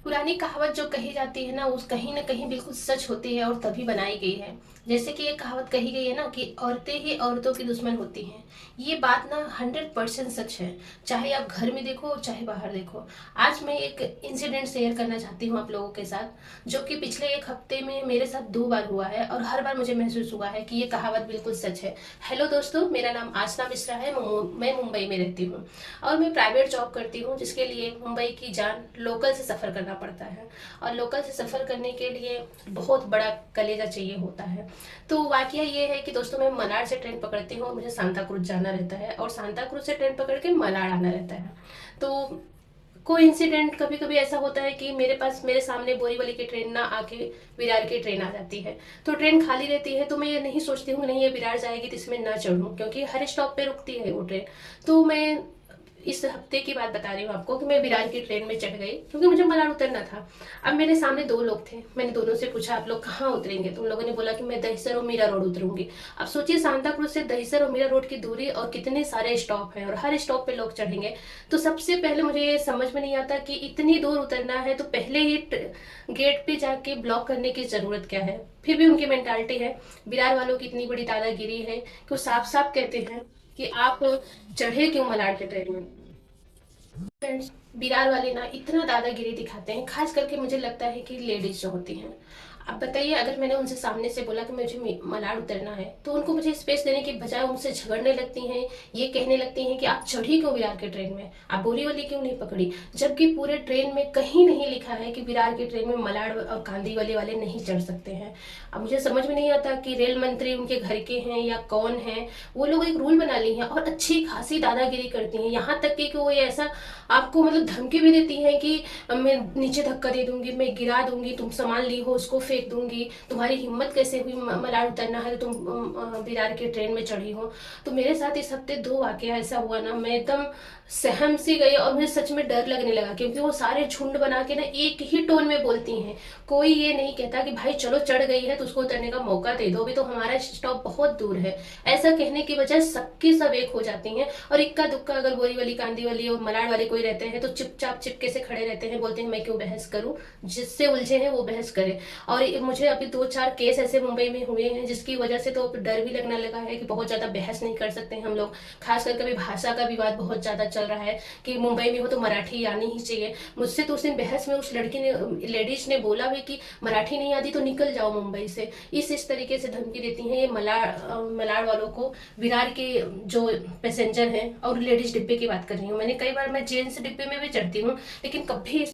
पुरानी कहावत जो कही जाती है ना, उस कहीं ना कहीं बिल्कुल सच होती है और तभी बनाई गई है। जैसे कि ये कहावत कही गई है ना कि औरतें ही औरतों की दुश्मन होती हैं। ये बात ना 100% सच है। चाहे आप घर में देखो चाहे बाहर देखो। आज मैं एक इंसिडेंट शेयर करना चाहती हूँ आप लोगों के साथ, जो कि पिछले एक हफ्ते में मेरे साथ 2 बार हुआ है और हर बार मुझे महसूस हुआ है कि ये कहावत बिल्कुल सच है। हेलो दोस्तों, मेरा नाम आसना मिश्रा है। मैं मुंबई में रहती हूँ और मैं प्राइवेट जॉब करती हूँ, जिसके लिए मुंबई की जान लोकल से सफ़र करना पड़ता है। और लोकल से सफ़र करने के लिए बहुत बड़ा कलेजा चाहिए होता है। तो वाकया ये है कि दोस्तों, मैं मलाड से ट्रेन पकड़ती हूँ, मुझे सांता क्रूज जाना रहता है और सांता क्रूज से ट्रेन पकड़ के मलाड आना रहता है। तो कोई इंसिडेंट कभी कभी ऐसा होता है कि मेरे सामने बोरीवली की ट्रेन ना आके विरार की ट्रेन आ जाती है। तो ट्रेन खाली रहती है, तो मैं ये नहीं सोचती हूँ नहीं ये विरार जाएगी तो इसमें ना चढ़ूँ, क्योंकि हर स्टॉप पे रुकती है वो ट्रेन। तो मैं इस हफ्ते की बात बता रही हूँ आपको कि मैं विरार की ट्रेन में चढ़ गई, क्योंकि मुझे मलाड उतरना था। अब मेरे सामने 2 लोग थे, मैंने दोनों से पूछा आप लोग कहाँ उतरेंगे, तो उन लोगों ने बोला कि मैं दहिसर और मीरा रोड उतरूंगी। अब सोचिए, सांता क्रूज से दहिसर और मीरा रोड की दूरी और कितने सारे स्टॉप हैं और हर स्टॉप पे लोग चढ़ेंगे। तो सबसे पहले मुझे ये समझ में नहीं आता कि इतनी दूर उतरना है तो पहले ही गेट पे जाके ब्लॉक करने की जरूरत क्या है। फिर भी उनकी मेंटालिटी है, बिरार वालों की इतनी बड़ी दादागिरी है कि वो साफ साफ कहते हैं कि आप चढ़े क्यों मलाड के ट्रेन में। फ्रेंड्स, बिरार वाले ना इतना दादागिरी दिखाते हैं, खास करके मुझे लगता है कि लेडीज जो होती हैं। अब बताइए, अगर मैंने उनसे सामने से बोला कि मुझे मलाड उतरना है, तो उनको मुझे स्पेस देने की बजाय उनसे झगड़ने लगती हैं। ये कहने लगती हैं कि आप चढ़ी क्यों विरार के ट्रेन में, आप बोरीवली क्यों नहीं पकड़ी, जबकि पूरे ट्रेन में कहीं नहीं लिखा है कि विरार की ट्रेन में मलाड और कांदीवली वाले नहीं चढ़ सकते हैं। अब मुझे समझ में नहीं आता कि रेल मंत्री उनके घर के हैं या कौन है। वो लोग एक रूल बना ली हैं और अच्छी खासी दादागिरी करती हैं, यहाँ तक कि वो ये ऐसा आपको मतलब धमकी भी देती हैं कि मैं नीचे धक्का दे दूंगी, मैं गिरा दूंगी, तुम सामान ली हो उसको फेंक दूंगी, तुम्हारी हिम्मत कैसे हुई मलाड उतरना है तो तुम विरार के ट्रेन में चढ़ी हो। तो मेरे साथ इस हफ्ते 2 वाकया ऐसा हुआ ना, मैं एकदम सहम सी गई और मुझे सच में डर लगने लगा, क्योंकि वो सारे झुंड बना के ना एक ही टोन में बोलती हैं। कोई ये नहीं कहता कि भाई चलो चढ़ गई है तो उसको उतरने का मौका दे दो, अभी तो हमारा स्टॉप बहुत दूर है। ऐसा कहने की बजाय सबकी सब एक हो जाती हैं और इक्का दुक्का अगर बोरीवली कांदीवली और मलाड वाले कोई रहते हैं तो चुपचाप चिपके से खड़े रहते हैं, बोलते हैं मैं क्यों बहस करूं, जिससे उलझे हैं वो बहस करे। और मुझे अभी 2-4 केस ऐसे मुंबई में हुए हैं जिसकी वजह से तो डर भी लगने लगा है कि बहुत ज्यादा बहस नहीं कर सकते हम लोग। खासकर कभी भाषा का विवाद बहुत ज्यादा चल रहा है कि मुंबई में हो तो मराठी आनी ही चाहिए। मुझसे तो उस दिन बहस में उस लड़की ने, लेडीज ने बोला भी कि मराठी नहीं आती तो निकल जाओ मुंबई से। इस तरीके से धमकी देती हैं ये मलाड वालों को। विरार के जो पैसेंजर हैं, और लेडीज डिब्बे की बात कर रही हूँ, मैंने कई बार, मैं जेंट्स डिब्बे में भी चढ़ती हूँ, लेकिन कभी